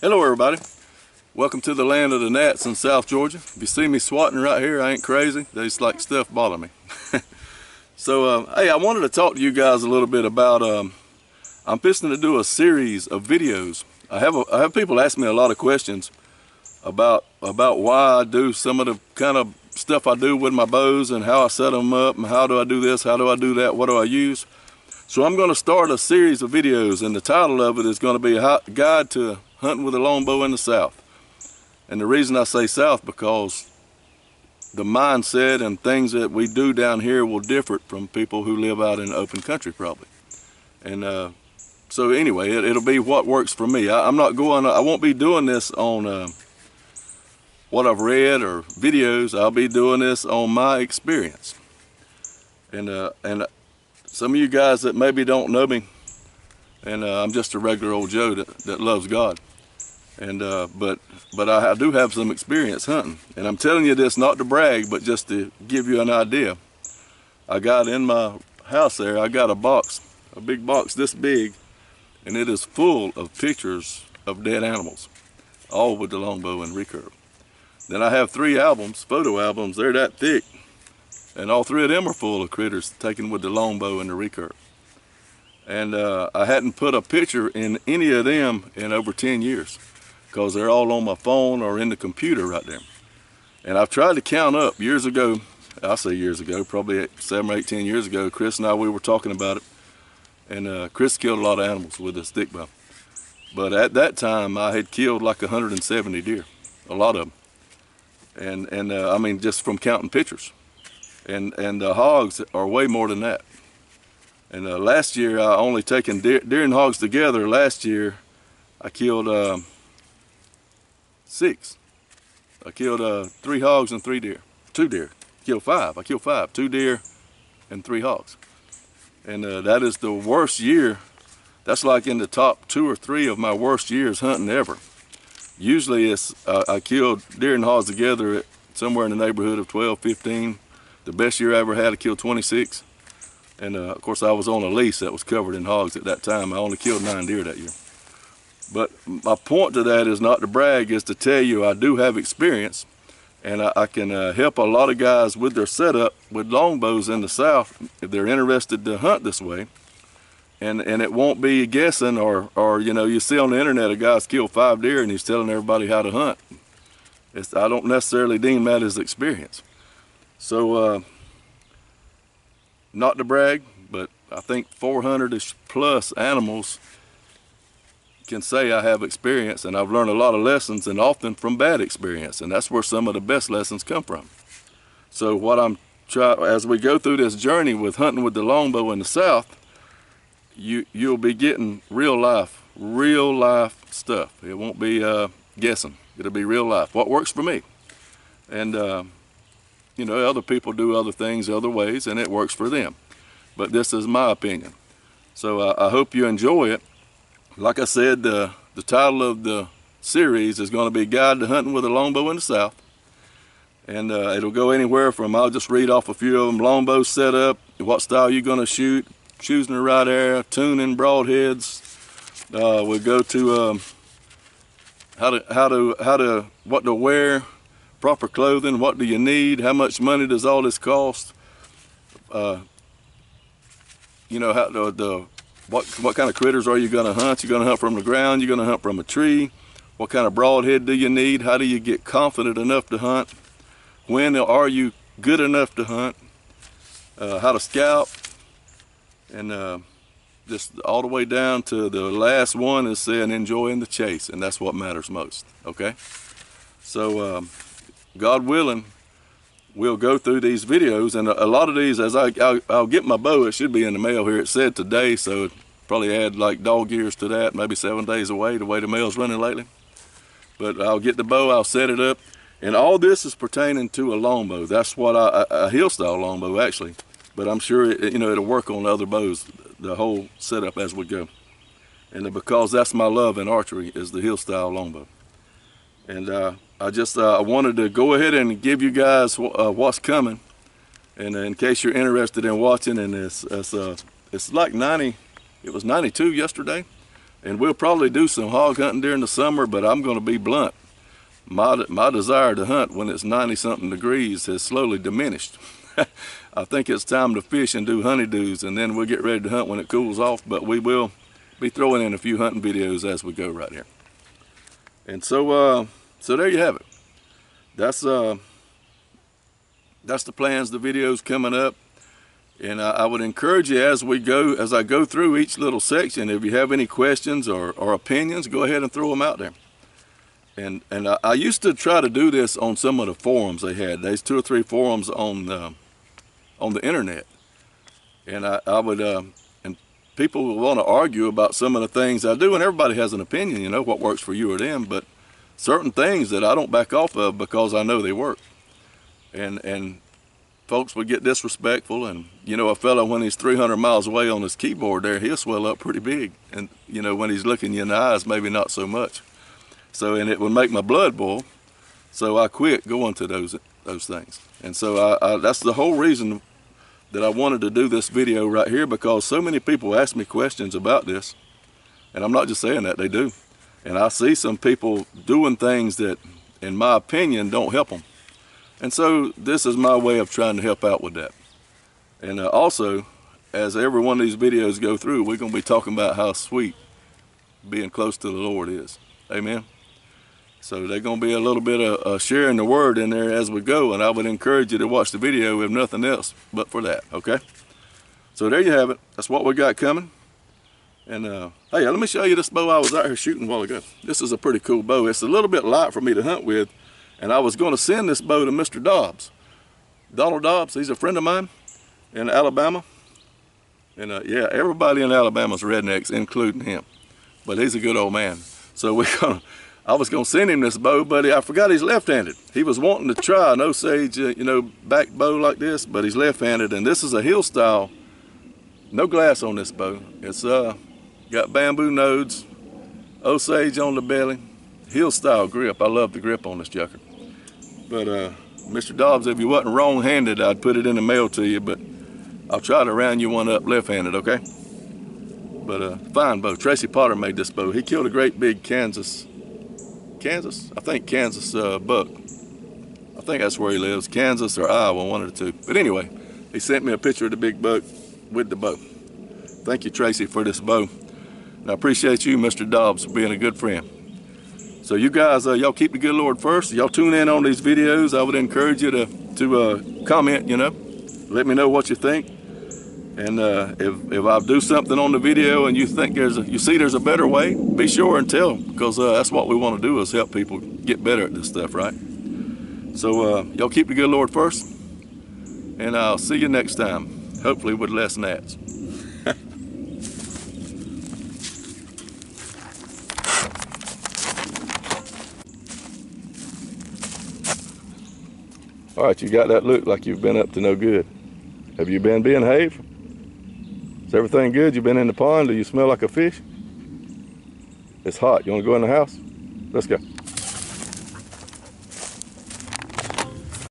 Hello everybody, welcome to the land of the gnats in South Georgia. If you see me swatting right here, I ain't crazy, they just like stuff bother me. So hey, I wanted to talk to you guys a little bit about, I'm fixing to do a series of videos. I have people ask me a lot of questions about why I do some of the kind of stuff I do with my bows and how I set them up and how do I do this, how do I do that, what do I use. So I'm going to start a series of videos, and the title of it is going to be a guide to hunting with a longbow in the South. And the reason I say South, because the mindset and things that we do down here will differ from people who live out in the open country probably. And so anyway, it'll be what works for me. I won't be doing this on what I've read or videos. I'll be doing this on my experience. And some of you guys that maybe don't know me, and I'm just a regular old Joe that loves God, and but I do have some experience hunting, and I'm telling you this not to brag, but just to give you an idea. I got in my house there, I got a big box this big, and it is full of pictures of dead animals, all with the longbow and recurve. Then I have 3 albums, photo albums, they're that thick, and all 3 of them are full of critters taken with the longbow and the recurve. And I hadn't put a picture in any of them in over 10 years because they're all on my phone or in the computer right there. And I've tried to count up years ago, I say years ago, probably 7 or 8, 10 years ago, Chris and I, we were talking about it. And Chris killed a lot of animals with a stick bow. But at that time, I had killed like 170 deer, a lot of them. And I mean, just from counting pictures. And the hogs are way more than that. And last year, I only taken deer and hogs together. Last year, I killed 6. I killed 3 hogs and 3 deer. 2 deer. Killed 5. I killed 5. 2 deer and 3 hogs. And that is the worst year. That's like in the top 2 or 3 of my worst years hunting ever. Usually, I killed deer and hogs together at somewhere in the neighborhood of 12, 15. The best year I ever had, I killed 26. And of course, I was on a lease that was covered in hogs at that time. I only killed 9 deer that year. But my point to that is not to brag, is to tell you I do have experience, and I can help a lot of guys with their setup with longbows in the South if they're interested to hunt this way. And it won't be guessing or you know, you see on the internet a guy's killed 5 deer and he's telling everybody how to hunt. I don't necessarily deem that as experience. So not to brag, but I think 400-ish plus animals can say I have experience, and I've learned a lot of lessons, and often from bad experience, and that's where some of the best lessons come from. So what I'm trying, as we go through this journey with hunting with the longbow in the South, you'll be getting real life stuff. It won't be guessing. It'll be real life. What works for me, and you know, other people do other things other ways, and it works for them. But this is my opinion. So I hope you enjoy it. Like I said, the title of the series is going to be Guide to Hunting with a Longbow in the South. And it'll go anywhere from, I'll just read off a few of them: longbow setup, what style you're going to shoot, choosing the right arrow, tuning broadheads. We'll go to what to wear, proper clothing, what do you need, how much money does all this cost, you know, what kind of critters are you going to hunt? You're going to hunt from the ground, you're going to hunt from a tree. What kind of broadhead do you need? How do you get confident enough to hunt? When are you good enough to hunt? How to scout, and just all the way down to the last one is saying enjoying the chase, and that's what matters most. Okay, so God willing, we'll go through these videos, and a lot of these, as I'll get my bow. It should be in the mail here. It said today, so probably add like dog years to that, maybe 7 days away, the way the mail's running lately. But I'll get the bow, I'll set it up, and all this is pertaining to a longbow. That's what a hill style longbow actually, but I'm sure you know, it'll work on other bows, the whole setup as we go. And because that's my love in archery, is the hill style longbow. And I wanted to go ahead and give you guys what's coming, and in case you're interested in watching. And it's like 90, it was 92 yesterday, And we'll probably do some hog hunting during the summer, but I'm going to be blunt. My desire to hunt when it's 90-something degrees has slowly diminished. I think it's time to fish and do honeydews, and then we'll get ready to hunt when it cools off, but we will be throwing in a few hunting videos as we go right here. And so there you have it. That's the plans, the videos coming up. And I would encourage you as I go through each little section, if you have any questions or opinions, go ahead and throw them out there. And I used to try to do this on some of the forums they had. There's 2 or 3 forums on the internet. And I would, and people will want to argue about some of the things I do, and everybody has an opinion, you know, what works for you or them, but certain things that I don't back off of because I know they work. And folks would get disrespectful, and you know, a fella when he's 300 miles away on his keyboard there, he'll swell up pretty big, and you know, when he's looking you in the eyes, maybe not so much. So, and it would make my blood boil, so I quit going to those things. And so that's the whole reason that I wanted to do this video right here, because so many people ask me questions about this, and I'm not just saying that, they do. And I see some people doing things that, in my opinion, don't help them. And so this is my way of trying to help out with that. And also, as every one of these videos go through, we're going to be talking about how sweet being close to the Lord is. Amen. So there's going to be a little bit of sharing the word in there as we go, and I would encourage you to watch the video if nothing else but for that, okay? So there you have it. That's what we got coming. And hey, let me show you this bow I was out here shooting a while ago. This is a pretty cool bow. It's a little bit light for me to hunt with, and I was going to send this bow to Mr. Dobbs. Donald Dobbs, he's a friend of mine in Alabama. And yeah, everybody in Alabama's rednecks, including him. But he's a good old man. So I was going to send him this bow, but I forgot he's left-handed. He was wanting to try an Osage, you know, back bow like this, but he's left-handed. And this is a hill style, no glass on this bow. It's got bamboo nodes, Osage on the belly, hill style grip. I love the grip on this joker. But Mr. Dobbs, if you wasn't wrong-handed, I'd put it in the mail to you, but I'll try to round you one up left-handed, okay? But fine bow. Tracy Potter made this bow. He killed a great big Kansas, I think Kansas buck. I think that's where he lives, Kansas or Iowa, one of the two. But anyway, he sent me a picture of the big buck with the bow. Thank you, Tracy, for this bow. And I appreciate you, Mr. Dobbs, for being a good friend. So you guys, y'all keep the good Lord first. Y'all tune in on these videos. I would encourage you to comment, you know. Let me know what you think. And if I do something on the video and you think you see there's a better way, be sure and tell them, because that's what we want to do, is help people get better at this stuff, right? So y'all keep the good Lord first, and I'll see you next time, hopefully with less gnats. All right, you got that look like you've been up to no good. Have you been being behaved? Is everything good? You been in the pond? Do you smell like a fish? It's hot. You want to go in the house? Let's go.